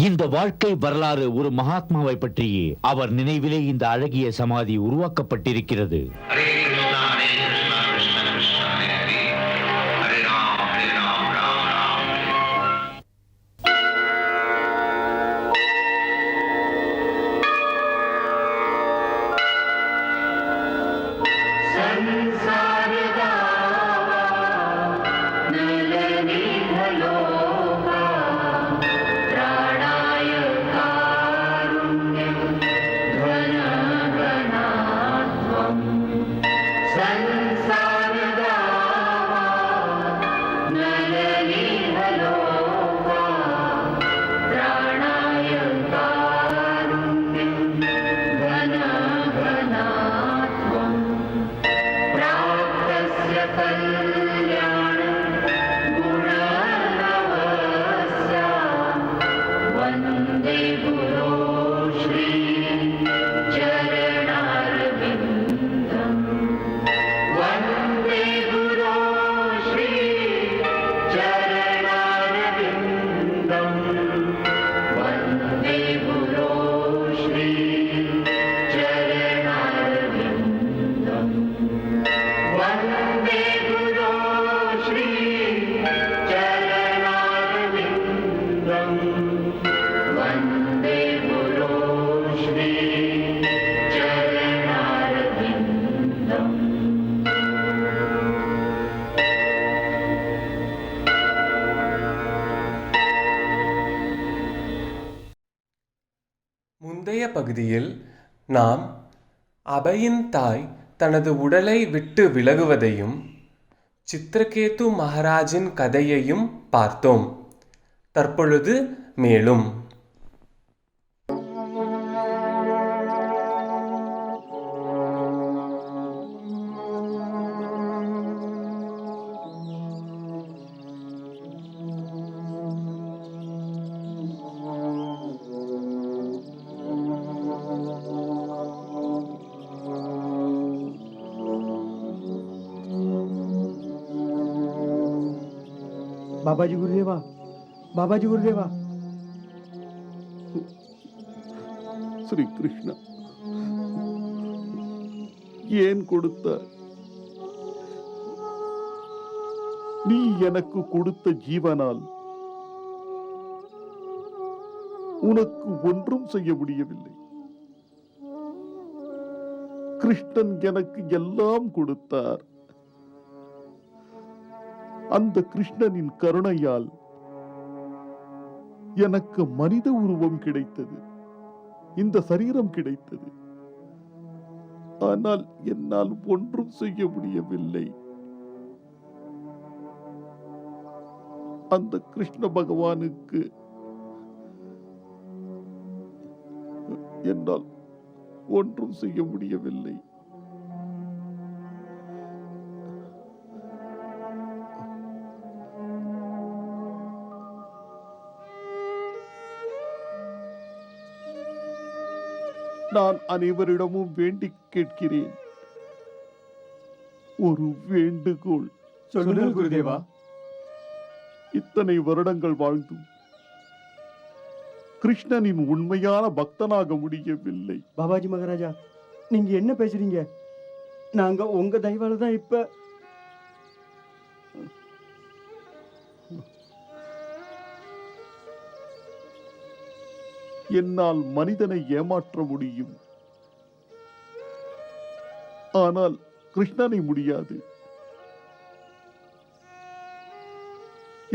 இந்த வாழ்க்கை வரலாறு ஒரு மகாத்மாவை பற்றியே அவர் நினைவிலே இந்த அழகிய சமாதி உருவாக்கப்பட்டிருக்கிறது. முந்தைய பகுதியில் நாம் அபயின் தாய் தனது உடலை விட்டு விலகுவதையும் சித்ரகேது மகாராஜின் கதையையும் பார்த்தோம். தற்பொழுது மேலும் बाबाजी गुरुदेवा, बाबाजी गुरुदेवा. ஸ்ரீ கிருஷ்ணா, ஏன் கொடுத்த? நீ எனக்கு கொடுத்த ஜீவனால் உனக்கு ஒன்றும் செய்ய முடியவில்லை. கிருஷ்ணன் எனக்கு எல்லாம் கொடுத்தார். அந்த கிருஷ்ணனின் கருணையால் எனக்கு மனித உருவம் கிடைத்தது, இந்த சரீரம் கிடைத்தது. ஆனால் என்னால் ஒன்றும் செய்ய முடியவில்லை. அந்த கிருஷ்ண பகவானுக்கு என்னால் ஒன்றும் செய்ய முடியவில்லை. நான் அனைவரிடமும் வேண்டி கேட்கிறேன், ஒரு வேண்டுகோள். சொல்லுங்கள் குருதேவா. இத்தனை வருடங்கள் வாழ்ந்தும் கிருஷ்ணனின் உண்மையான பக்தனாக முடியவில்லை. பாபாஜி மகாராஜா, நீங்க என்ன பேசுறீங்க? நாங்க உங்க தயவால தான் இப்ப என்னால் மனிதனை ஏமாற்ற முடியும், ஆனால் கிருஷ்ணனை முடியாது.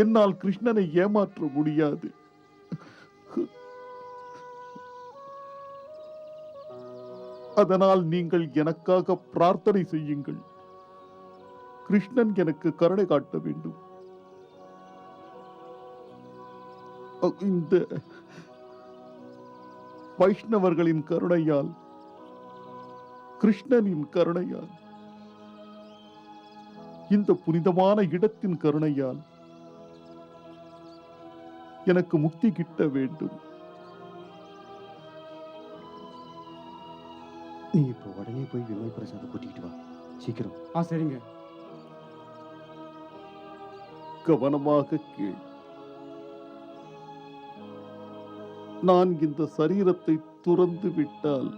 என்னால் கிருஷ்ணனை ஏமாற்ற முடியாது. அதனால் நீங்கள் எனக்காக பிரார்த்தனை செய்யுங்கள். கிருஷ்ணன் எனக்கு கருணை காட்ட வேண்டும். இந்த வைஷ்ணவர்களின் கருணையால், கிருஷ்ணனின் கருணையால், இந்த புனிதமான இடத்தின் கருணையால் எனக்கு முக்தி கிட்ட வேண்டும். நீ இப்போ உடனே போய் விமல் பிரசாத் கூட்டிட்டு வா, சீக்கிரம். சரிங்க. கவனமாக கேள். நான் இந்த சரீரத்தை துறந்து விட்டால்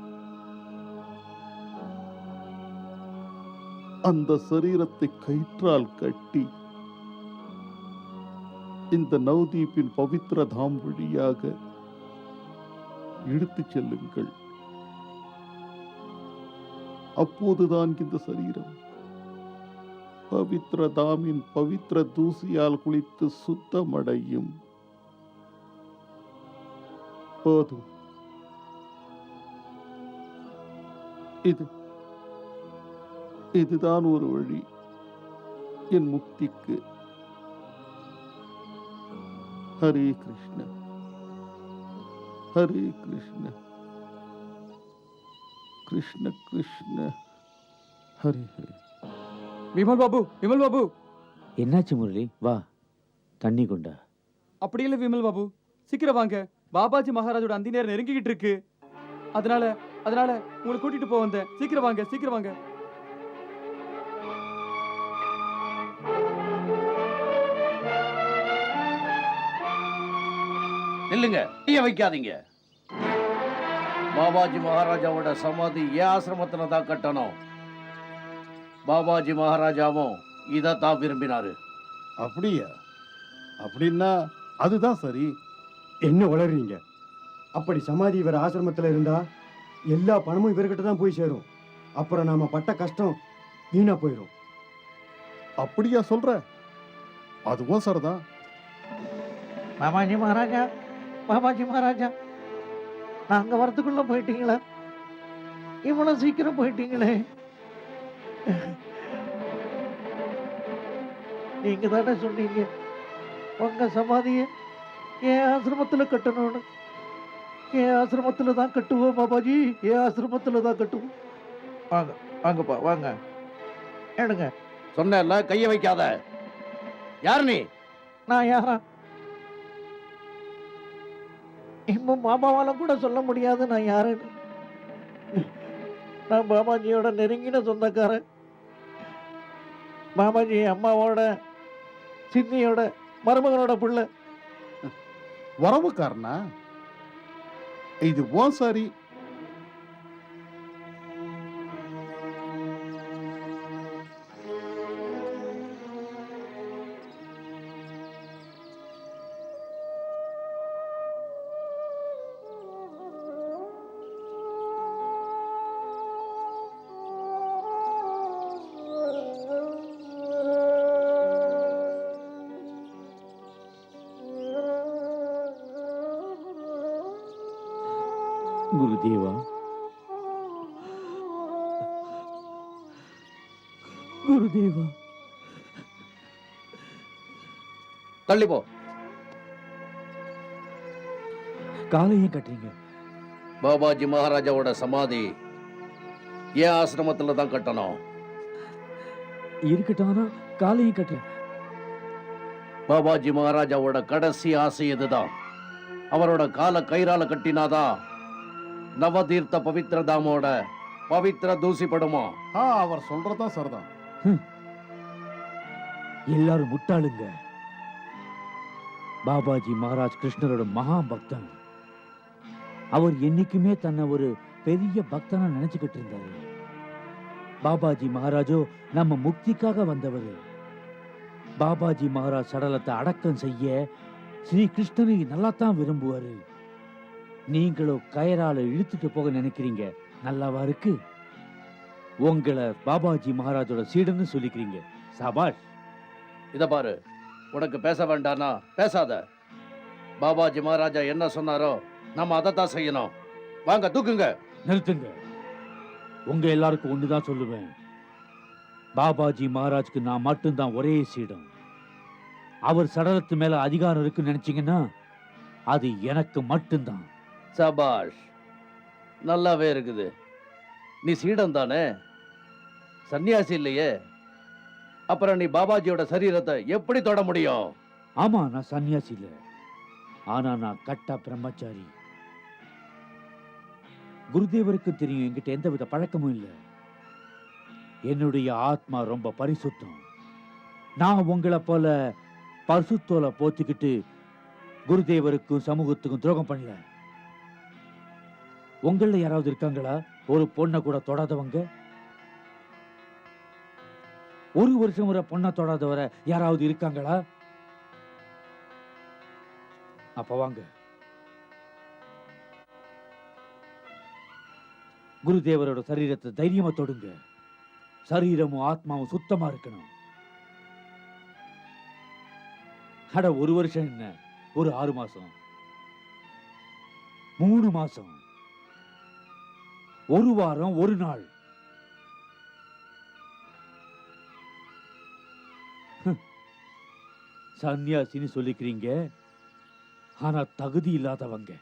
அந்த சரீரத்தை கயிற்றால் கட்டி இந்த நவதீப்பின் பவித்திர தாம் வழியாக இழுத்துச் செல்லுங்கள். அப்போதுதான் இந்த சரீரம் பவித்ர தாமின் பவித்ர தூசியால் குளித்து சுத்தமடையும். போதும். இதுதான் ஒரு வழி என் முக்திக்கு. ஹரே கிருஷ்ண ஹரே கிருஷ்ண கிருஷ்ண கிருஷ்ண ஹரே ஹரே. விமல் பாபு என்னாச்சு முரளி? வா, தண்ணி கொண்டா. அப்படி இல்லை விமல் பாபு, சீக்கிரம் வாங்க. பாபாஜி மகாராஜோட அந்தி நேரம் நெருங்கிக்கிட்டு இருக்கு. அதனால உங்களை கூட்டிட்டு போக வந்தேன். சீக்கிரம் வாங்க. நில்லுங்க, கைய வைக்காதீங்க. பாபாஜி மகாராஜாவோட சமாதி ஏன் ஆசிரமத்துல தான் கட்டணும். பாபாஜி மகாராஜாவும் இதைத்தான் விரும்பினாரு. அப்படியா? அப்படின்னா அதுதான் சரி. என்ன வளர்றீங்க? அப்படி சமாதி இவர் ஆசிரமத்தில் இருந்தா எல்லா பணமும் இவர்கிட்ட தான் போய் சேரும். அப்புறம் நாம பட்ட கஷ்டம் வீணா போயிடும். அப்படியா சொல்ற? அதுவும் சரிதான். பாபாஜி மகாராஜா, நாங்க வரத்துக்குள்ள போயிட்டீங்களா? இவ்வளவு சீக்கிரம் போயிட்டீங்களே. நீங்க தானே சொன்னீங்க உங்க சமாதிய என் ஆசிரமத்துல கட்டணும்னு. என் ஆசிரமத்துல தான் கட்டுவோம் பாபாஜி, என் ஆசிரமத்துல தான் கட்டுவோம். வாங்கப்பா வாங்க, எடுங்க. சொன்னேன்ல, கைய வைக்காத. யார் நீ? நான் யாரா? இன்னும் மாமாவால கூட சொல்ல முடியாது நான் யாருன்னு. நான் பாபாஜியோட நெருங்கின சொந்தக்காரன். பாபாஜி அம்மாவோட சின்னியோட மருமகனோட பிள்ளை. வரவுக்காரனா? இது ஓ சரி. குருதேவா, குருதேவா. தள்ளி போ. காலையும் கட்டுறீங்க. பாபாஜி மகாராஜாவோட சமாதி ஏன் ஆசிரமத்துல தான் கட்டணும். இருக்கட்டும், ஆனா காலையும் கட்டுறேன். பாபாஜி மகாராஜாவோட கடைசி ஆசை இதுதான். அவரோட கால கயிறால கட்டினாதான் நவதீர்த்த பவித்ர தாமோட பவித்ர தூசி படுமா. அவர் சொல்றதா சரிதான். எல்லாரும் முட்டாளுங்க. பாபாஜி மகாராஜ் கிருஷ்ணரோட மகா பக்தன். அவர் என்னைக்குமே தன்னை ஒரு பெரிய பக்தனா நினைச்சுக்கிட்டு இருந்தாரு. பாபாஜி மகாராஜோ நம்ம முக்திக்காக வந்தவர். பாபாஜி மகாராஜ் சடலத்தை அடக்கம் செய்ய ஸ்ரீ கிருஷ்ணனை நல்லாத்தான் விரும்புவாரு. நீங்களும் கயரால இழுத்துட்டு போக நினைக்கிறீங்க, நல்லாவா இருக்கு? உங்களை பாபாஜி மகாராஜோட சீடன்னு சொல்லிக்கிறீங்க. சாபாஷ். இத பாரு, உனக்கு பேச வேண்டானா பேசாத. பாபாஜி மகாராஜா என்ன சொன்னாரோ நம்ம அதைத்தான் செய்யணும். வாங்க, தூக்குங்க. நிறுத்துங்க. உங்க எல்லாருக்கும் ஒண்ணுதான் சொல்லுவேன். பாபாஜி மகாராஜ்க்கு நான் மட்டும்தான் ஒரே சீடம். அவர் சடலத்து மேல அதிகாரம் இருக்குன்னு நினைச்சீங்கன்னா அது எனக்கு மட்டும்தான். சபாஷ், நல்லாவே இருக்குது. நீ சீடம் தானே, சன்னியாசி இல்லையே. அப்புறம் நீ பாபாஜியோட சரீரத்தை எப்படி தொட முடியும்? ஆமா, நான் சன்னியாசி இல்ல, ஆனா நான் கட்டா பிரம்மச்சாரி. குருதேவருக்கு தெரியும் என்கிட்ட எந்தவித பழக்கமும் இல்லை. என்னுடைய ஆத்மா ரொம்ப பரிசுத்தம். நான் உங்களை போல பரிசுத்தோல போத்திக்கிட்டு குருதேவருக்கும் சமூகத்துக்கும் துரோகம் பண்ணல. உங்கள யாராவது இருக்காங்களா ஒரு பொண்ணை கூட தொடாதவங்க? ஒரு வருஷம் ஒரு பொண்ணை தொடாதவர யாராவது இருக்காங்களா? அப்ப வாங்க, குருதேவரோட சரீரத்தை தைரியமா தொடுங்க. சரீரமும் ஆத்மாவும் சுத்தமா இருக்கணும். அட, ஒரு வருஷம் என்ன, ஒரு 6 மாசம், 3 மாசம், ஒரு வாரம், ஒரு நாள். சன்னியாசின்னு சொல்லிக்கிறீங்க, ஆனா தகுதி இல்லாதவங்க.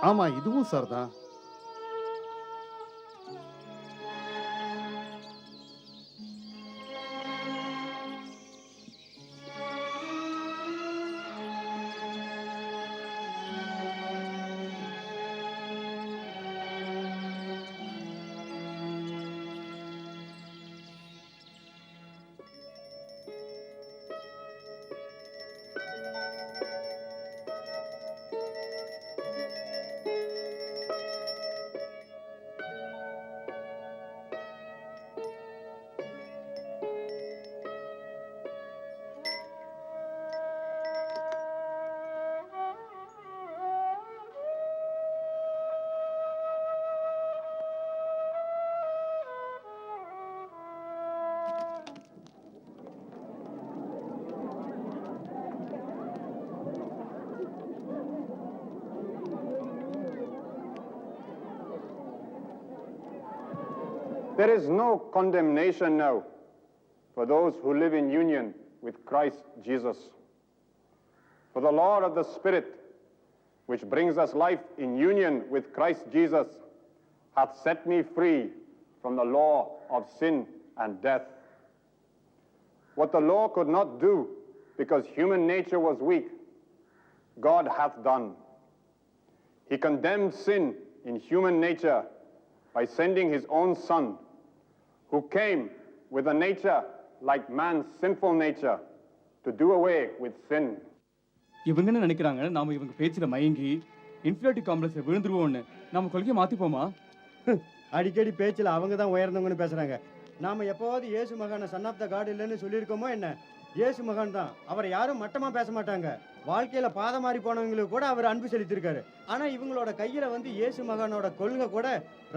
ஆமா, இதுவும் சார் தான். There is no condemnation now for those who live in union with Christ Jesus. For the law of the Spirit, which brings us life in union with Christ Jesus, hath set me free from the law of sin and death. What the law could not do, because human nature was weak, God hath done. He condemned sin in human nature by sending his own Son, who came with a nature like man's sinful nature, to do away with sin. இவங்க என்ன நினைக்கிறாங்க? நாம இவங்க பேச்சுல மயங்கி infinity காம்ப்ளெக்ஸ்ல விழுந்துருவோம்னு நம்ம கொள்கையை மாத்திப்போமா? அடிக்கடி பேச்சில் அவங்க தான் உயர்ந்தவங்கன்னு பேசுறாங்க. நாம எப்போவாவது இயேசு மகான சன் ஆஃப் த காட் இல்லைன்னு சொல்லியிருக்கோமோ என்ன? இயேசு மகான் தான். அவரை யாரும் மட்டமா பேச மாட்டாங்க. வாழ்க்கையில பாத மாறி போனவங்களுக்கு கூட அவர் அன்பு செலுத்திருக்காரு. ஆனா இவங்களோட கையில வந்து இயேசு மகானோட கொள்கை கூட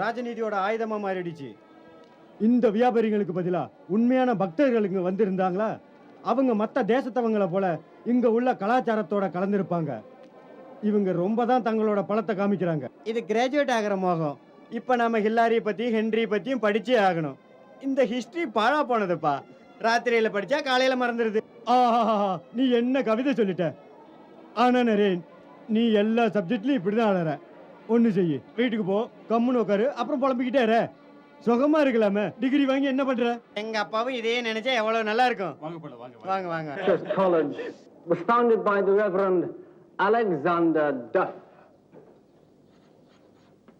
ராஜநீதியோட ஆயுதமா மாறிடுச்சு. இந்த வியாபாரிகளுக்கு பதிலா உண்மையான பக்தர்களுக்கு வந்திருந்தாங்களா, அவங்க மற்ற தேசத்தவங்களை போல இங்க உள்ள கலாச்சாரத்தோட கலந்திருப்பாங்க. இவங்க ரொம்ப தான் தங்களோட பலத்தை காமிக்கிறாங்க. இது கிராஜுவேட் ஆகிற மோகம். இப்ப நம்ம ஹில்லாரி பத்தி ஹென்றி பத்தியும் படிச்சே ஆகணும். இந்த ஹிஸ்டரி பாழா போனதுப்பா. ராத்திரியில படிச்சா காலையில மறந்துடுது. நீ என்ன கவிதை சொல்லிட்ட? ஆனா நரேன், நீ எல்லா சப்ஜெக்ட்லயும் இப்படிதான் அழற. ஒண்ணு செய்யு, வீட்டுக்கு போ, கம்முன்னு உட்காரு, அப்புறம் புலம்பிக்கிட்டே இரு. சுகமா இருக்கலாமே. டிகிரி வாங்கி என்ன பண்ற? எங்க அப்பாவும் இதே நினைச்சா எவ்வளவு நல்லா இருக்கும். வாங்க வாங்க. College was founded by the Reverend Alexander Duff,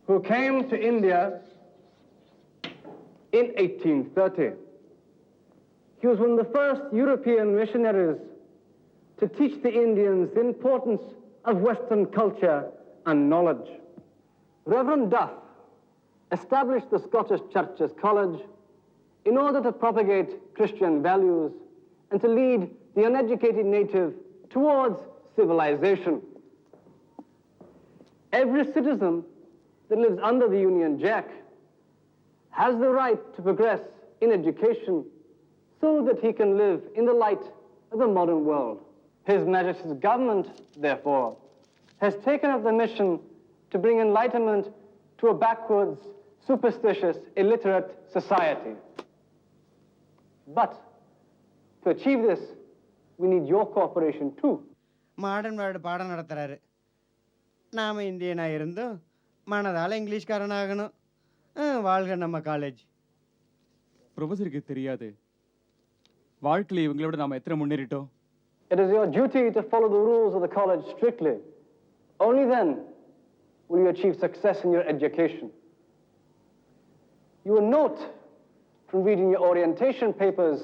who came to India in 1830. He was one of the first European missionaries to teach the Indians the importance of Western culture and knowledge. Reverend Duff established the Scottish Church's College in order to propagate Christian values and to lead the uneducated native towards civilization. Every citizen that lives under the Union Jack has the right to progress in education so that he can live in the light of the modern world. His Majesty's government, therefore, has taken up the mission to bring enlightenment to a backwards, superstitious, illiterate society. But to achieve this, we need your cooperation too. Modern word பாடம் நடத்துகிறாரு. நாம் இந்தியனாக இருந்தும் மனதால் இங்கிலீஷ்காரனாகணும். வாழ்க நம்ம college. ப்ரொஃபஸருக்கு தெரியாது வாழ்க்கையில் இவங்களை விட நாம் எத்தனை முன்னேறிட்டோம். It is your duty to follow the rules of the college strictly. Only then will you achieve success in your education. You will note from reading your orientation papers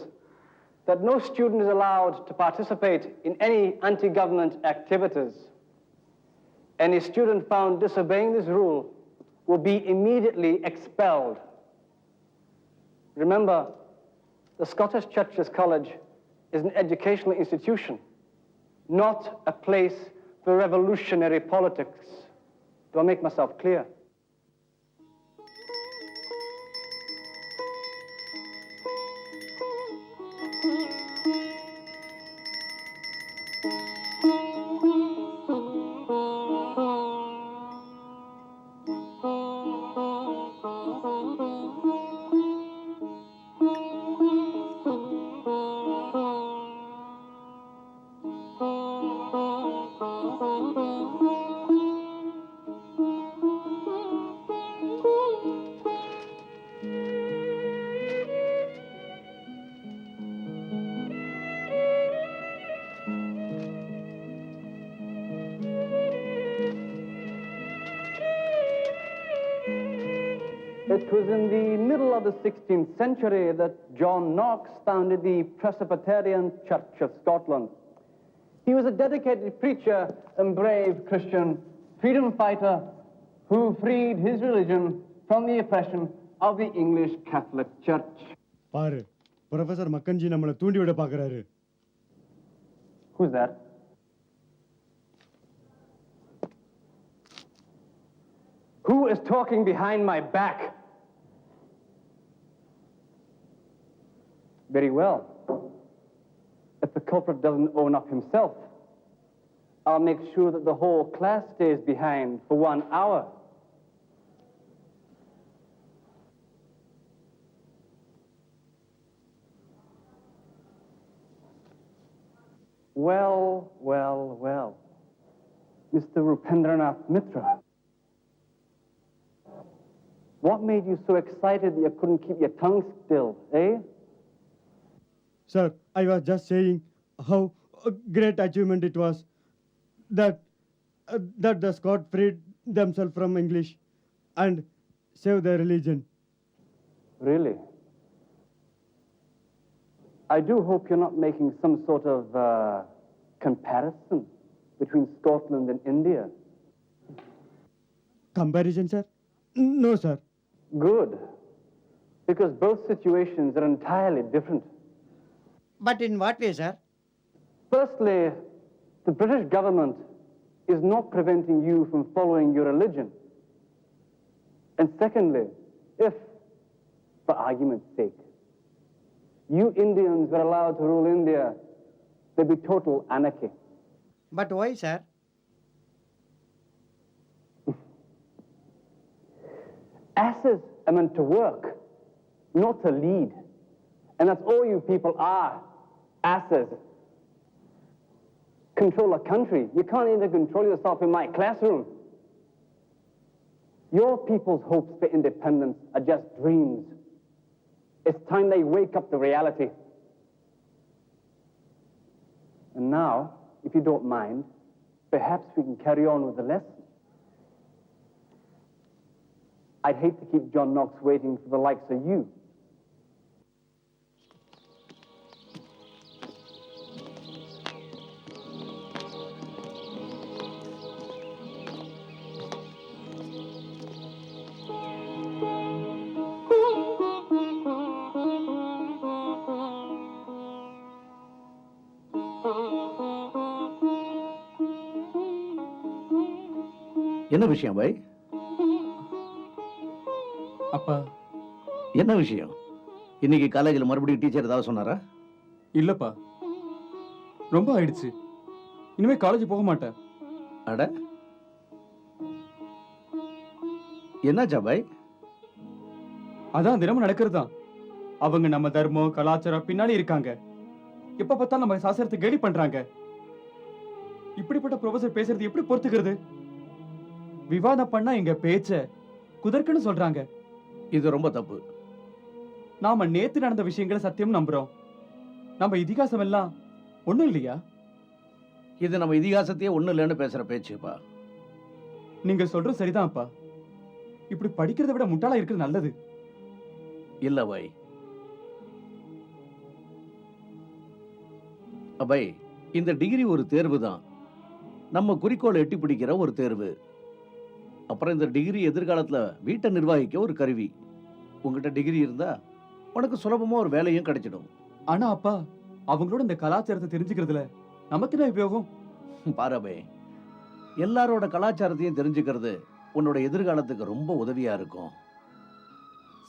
that no student is allowed to participate in any anti-government activities. Any student found disobeying this rule will be immediately expelled. Remember, the Scottish Churches College is an educational institution, not a place for revolutionary politics. Do I make myself clear? It was in the middle of the 16th century that John Knox founded the Presbyterian Church of Scotland. He was a dedicated preacher and brave Christian freedom fighter who freed his religion from the oppression of the English Catholic Church. பாரு, professor மக்கன்ஜி நம்மளை தூண்டி விட பார்க்குறாரு. Who's that? Who is talking behind my back? Very well. If the culprit doesn't own up himself, I'll make sure that the whole class stays behind for 1 hour. Well, Mr. Rupendranath Mitra. What made you so excited that you couldn't keep your tongue still, eh? Sir, I was just saying how a great achievement it was that the Scots freed themselves from English and saved their religion. Really? I do hope you're not making some sort of comparison between Scotland and India. Comparison, sir? No, sir. Good. Because both situations are entirely different. But in what way, sir? Firstly, the British government is not preventing you from following your religion. And secondly, if, for argument's sake, you Indians were allowed to rule India, there'd be total anarchy. But why, sir? Asses are meant to work, not to lead. And that's all you people are, asses. Control a country. You can't even control yourself in my classroom. Your people's hopes for independence are just dreams. It's time they wake up to reality. And now, if you don't mind, perhaps we can carry on with the lesson. I'd hate to keep John Knox waiting for the likes of you. என்ன விஷயம் பாய்? அப்பா, என்ன விஷயம்? இன்னைக்கு காலேஜில் மறுபடியும் teacher ஏதாவது சொன்னாரா? இல்லப்பா, ரொம்ப ஆயிடுச்சு. இனிமே காலேஜ் போக மாட்டேன். அட, என்னாச்சா பாய்? அதான் தினமும் நடக்கிறது தான். அவங்க நம்ம தர்மம் கலாச்சாரம் பின்னாடி இருக்காங்க. எப்ப பார்த்தாலும் நம்ம சாஸ்திரத்தை கேலி பண்றாங்க. இப்படிப்பட்ட ப்ரொஃபசர் பேசுறது எப்படி பொறுத்துக்கிறது? விவாதம் பண்ணா எங்க பேச்ச குதர்க்குன்னு சொல்றாங்க. இது ரொம்ப தப்பு. நாம நேத்து நடந்த விஷயங்களை சத்தியம் நம்புறோம். நம்ம இதிகாசம் எல்லாம் ஒண்ணும் இல்லையா? இது நம்ம இதிகாசத்தையே ஒண்ணு இல்லைன்னு பேசுற பேச்சுப்பா. நீங்க சொல்றது சரிதான்ப்பா. இப்படி படிக்கிறதை விட முட்டாளா இருக்கிறது நல்லது. இல்ல அபய். அபய், இந்த டிகிரி ஒரு தேர்வு தான். நம்ம குறிக்கோளை எட்டி பிடிக்கிற ஒரு தேர்வு. அப்புறம் இந்த டிகிரி எதிர்காலத்துல வீட்டை நிர்வகிக்க ஒரு கருவி. உங்ககிட்ட டிகிரி இருந்தா உனக்கு சுலபமா ஒரு வேலையும் கிடைச்சிடும். ஆனா அப்பா, அவங்களோட இந்த கலாச்சாரத்தை தெரிஞ்சுக்கிறதுல நமக்கு என்ன உபயோகம்? பாரு அபய், எல்லாரோட கலாச்சாரத்தையும் தெரிஞ்சுக்கிறது உன்னோட எதிர்காலத்துக்கு ரொம்ப உதவியா இருக்கும்.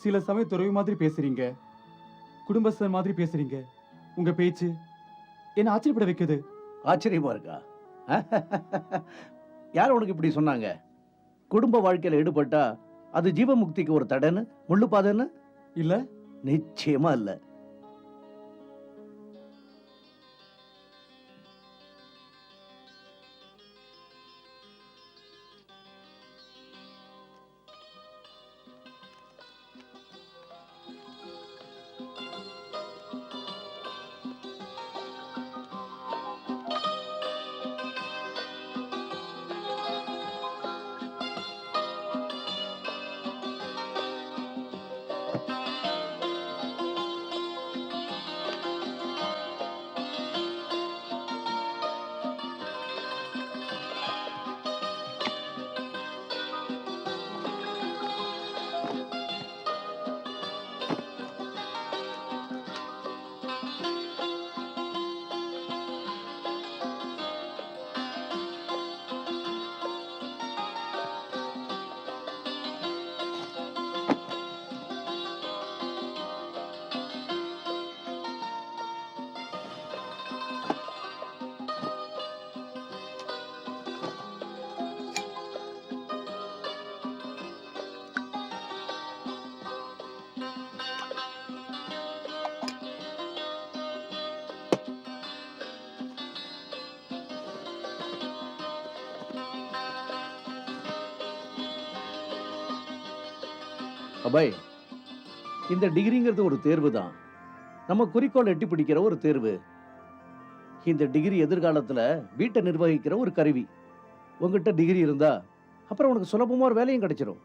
சில சமயம் துறவி மாதிரி பேசுறீங்க, குடும்பஸ்தர் மாதிரி பேசுறீங்க. உங்க பேச்சு என்ன ஆச்சரியப்பட வைக்குது. ஆச்சரியமா இருக்கா? யார் உனக்கு இப்படி சொன்னாங்க? குடும்ப வாழ்க்கையில ஈடுபட்டா அது ஜீவமுக்திக்கு ஒரு தடைன்னு, முள்ளுப்பாதைன்னு? இல்ல, நிச்சயமா இல்ல. அபய், இந்த டிகிரிங்கிறது ஒரு தேர்வு தான். நம்ம குறிக்கோள் எட்டி பிடிக்கிற ஒரு தேர்வு. இந்த டிகிரி எதிர்காலத்துல வீட்டை நிர்வகிக்கிற ஒரு கருவி. உங்ககிட்ட டிகிரி இருந்தா அப்புறம் உனக்கு சுலபமா ஒரு வேலையும் கிடைச்சிடும்.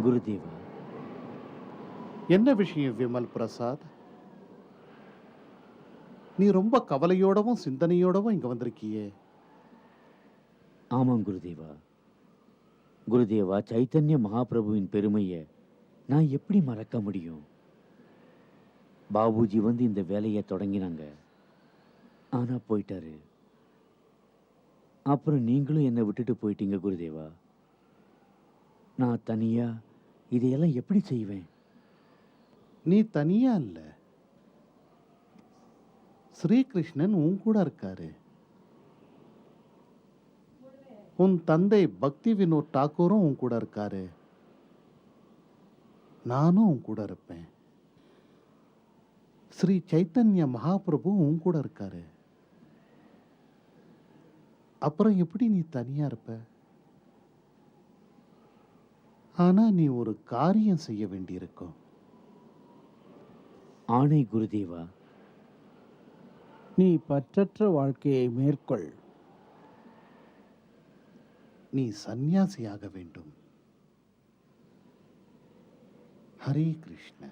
குருதேவா, என்ன விஷயம் விமல் பிரசாத்? நீ ரொம்ப கவலையோடவும் சிந்தனையோடவும் இங்க வந்திருக்கியே. ஆமாம் குருதேவா. குருதேவா, சைத்தன்ய மகாபிரபுவின் பெருமையை நான் எப்படி மறக்க முடியும்? பாபுஜி வந்து இந்த வேலையை தொடங்கினாங்க, ஆனா போயிட்டாரு. அப்புறம் நீங்களும் என்னை விட்டுட்டு போயிட்டீங்க குருதேவா. நான் தனியா இதையெல்லாம் எப்படி செய்வேன்? நீ தனியா இல்ல, ஸ்ரீகிருஷ்ணன் உன் கூட இருக்காரு. உன் தந்தை பக்தி வினோத் தாக்கூரும் உன் கூட இருக்காரு. நானும் உன் கூட இருப்பேன். ஸ்ரீ சைத்தன்ய மகாபிரபு உன் கூட இருக்காரு. அப்புறம் எப்படி நீ தனியா இருப்ப? ஆனா நீ ஒரு காரியம் செய்ய வேண்டியிருக்கும். ஆணை குருதேவா. நீ பற்றற்ற வாழ்க்கையை மேற்கொள். நீ சந்நியாசியாக வேண்டும். ஹரே கிருஷ்ண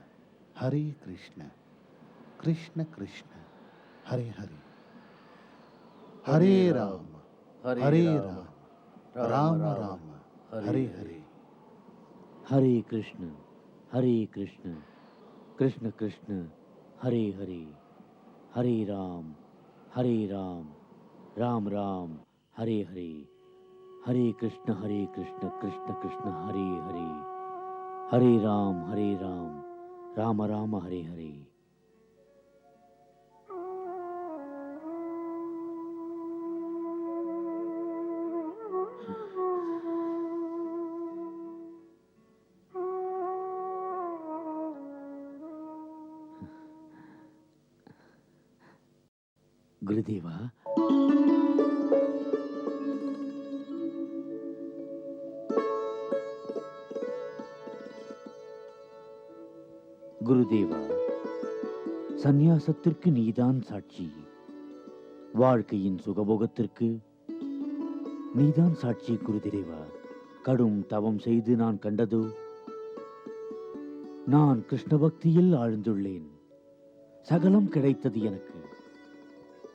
ஹரே கிருஷ்ண கிருஷ்ண கிருஷ்ண ஹரே ஹரே, ஹரே ராம ஹரே ராம ராம ராம ஹரே ஹரே. ஹரே கிருஷ்ண ஹரே கிருஷ்ண கிருஷ்ண கிருஷ்ண ஹரே ஹரே, ஹரே ராம் ராம் ராம் ஹரே ஹரே, ஹரே கிருஷ்ண கிருஷ்ண கிருஷ்ண ஹரே ஹரே, ஹரே ராம் ராம ராம ஹரே ஹரே. குருதேவா, குருதேவா, சந்நியாசத்திற்கு நீதான் சாட்சி. வாழ்க்கையின் சுகபோகத்திற்கு நீதான் சாட்சி குருதேவா. கடும் தவம் செய்து நான் கண்டதோ, நான் கிருஷ்ண பக்தியில் ஆழ்ந்துள்ளேன். சகலம் கிடைத்தது எனக்கு.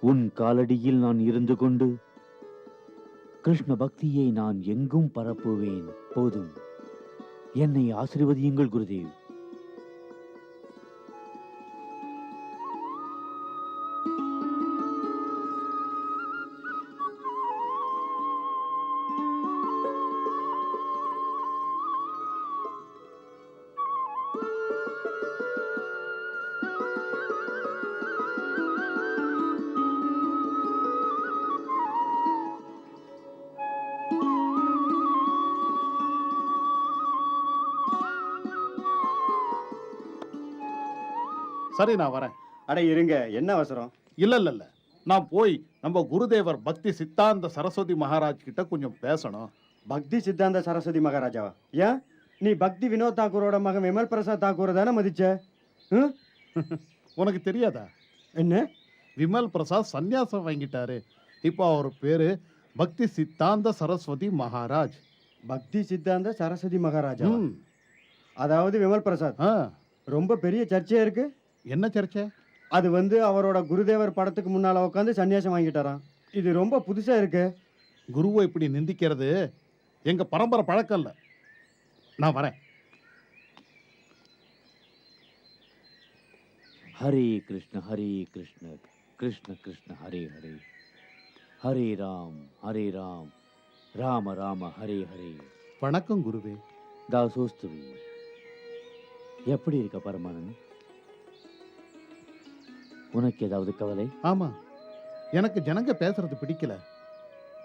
உன் காலடியில் நான் இருந்து கொண்டு கிருஷ்ண பக்தியை நான் எங்கும் பரப்புவேன். போதும், என்னை ஆசீர்வதியுங்கள் குருதேவ். சரி, நான் வரேன். அட இருங்க, என்ன அவசரம்? இல்ல இல்ல இல்ல, நான் போய் நம்ம குருதேவர் பக்தி சித்தாந்த சரஸ்வதி மகாராஜ் கிட்ட கொஞ்சம் பேசணும். பக்தி சித்தாந்த சரஸ்வதி மகாராஜாவா? ஏன், நீ பக்தி வினோத் தாக்கூரோட மகன் விமல் பிரசாத் தாக்கூரை தானே மதிச்ச? ம்? உனக்கு தெரியாதா? என்ன? விமல் பிரசாத் சந்நியாசம் வாங்கிட்டாரு. இப்போ அவர் பேரு பக்தி சித்தாந்த சரஸ்வதி மகாராஜ். பக்தி சித்தாந்த சரஸ்வதி மகாராஜா? ம். அதாவது விமல் பிரசாத் ஆ, ரொம்ப பெரிய சர்ச்சையா இருக்கு. என்ன சர்ச்சை? அது வந்து அவரோட குருதேவர் படத்துக்கு முன்னால உட்காந்து சன்னியாசம் வாங்கிட்டாராம். இது ரொம்ப புதுசா இருக்கு. குருவை இப்படி நிந்திக்கிறது எங்க பரம்பரை பழக்கம் இல்ல. நான் வரேன். ஹரே கிருஷ்ண கிருஷ்ண கிருஷ்ண ஹரே ஹரே, ஹரே ராம் ராம ராம ஹரே ஹரே. வணக்கம் குருவே. தாசோஸ்துவி. எப்படி இருக்க பரமானந்த்? உனக்கு ஏதாவது கவலை? ஆமா, எனக்கு ஜனங்க பேசுறது பிடிக்கல.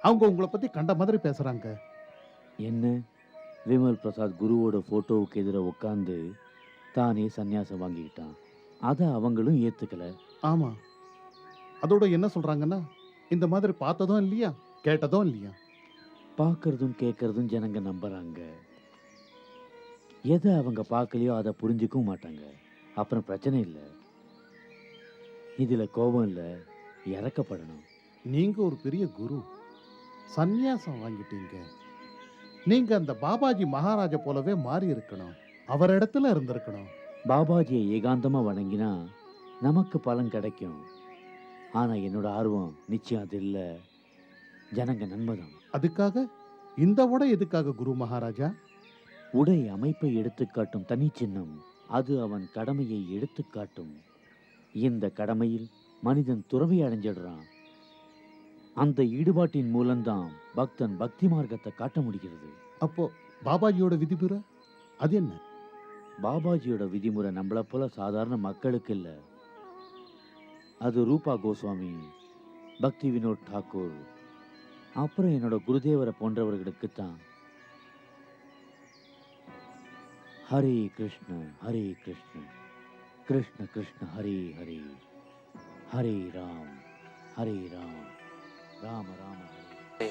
அவங்க உங்களை பத்தி கண்ட மாதிரி பேசுறாங்க. என்ன, விமல் பிரசாத் குருவோட போட்டோவுக்கு எதிராக உட்காந்து தானே சந்நியாசம் வாங்கிக்கிட்டான். அதை அவங்களும் ஏத்துக்கல. ஆமா, அதோட என்ன சொல்றாங்கன்னா, இந்த மாதிரி பார்த்ததும் இல்லையா, கேட்டதும் இல்லையா. பார்க்கறதும் கேட்கறதும் ஜனங்க நம்புறாங்க. எதை அவங்க பார்க்கலையோ அதை புரிஞ்சுக்கவும் மாட்டாங்க. அப்புறம் பிரச்சனை இல்லை. இதுல கோபம் இல்லை, இறக்கப்படணும். நீங்க ஒரு பெரிய குரு, சந்நியாசம் வாங்கிட்டீங்க. நீங்க அந்த பாபாஜி மகாராஜா போலவே மாறி இருக்கணும், அவர் இடத்துல இருந்திருக்கணும். பாபாஜியை ஏகாந்தமா வணங்கினா நமக்கு பலன் கிடைக்கும். ஆனா என்னோட ஆர்வம் நிச்சயம் அது இல்ல, ஜனங்க நன்மைதான். அதுக்காக இந்த உடை எதுக்காக குரு மகாராஜா? உடை அமைப்பை எடுத்துக்காட்டும் தனி சின்னம், அது அவன் கடமையை எடுத்துக்காட்டும். இந்த கடமையில் மனிதன் துறவி அடைஞ்சிடுறான். அந்த ஈடுபாட்டின் மூலம்தான் பக்தன் பக்தி மார்க்கத்தை காட்ட முடிகிறது. அப்போ பாபாஜியோட விதிமுறை அது என்ன? பாபாஜியோட விதிமுறை நம்மள போல சாதாரண மக்களுக்கு இல்ல. அது ரூபா கோஸ்வாமி, பக்தி வினோத் டாக்கூர், அப்புறம் என்னோட குருதேவரை போன்றவர்களுக்கு தான். ஹரே கிருஷ்ண ஹரே கிருஷ்ண கிருஷ்ண கிருஷ்ண ஹரே ஹரே, ஹரே ராம் ராம ராம ஹரே.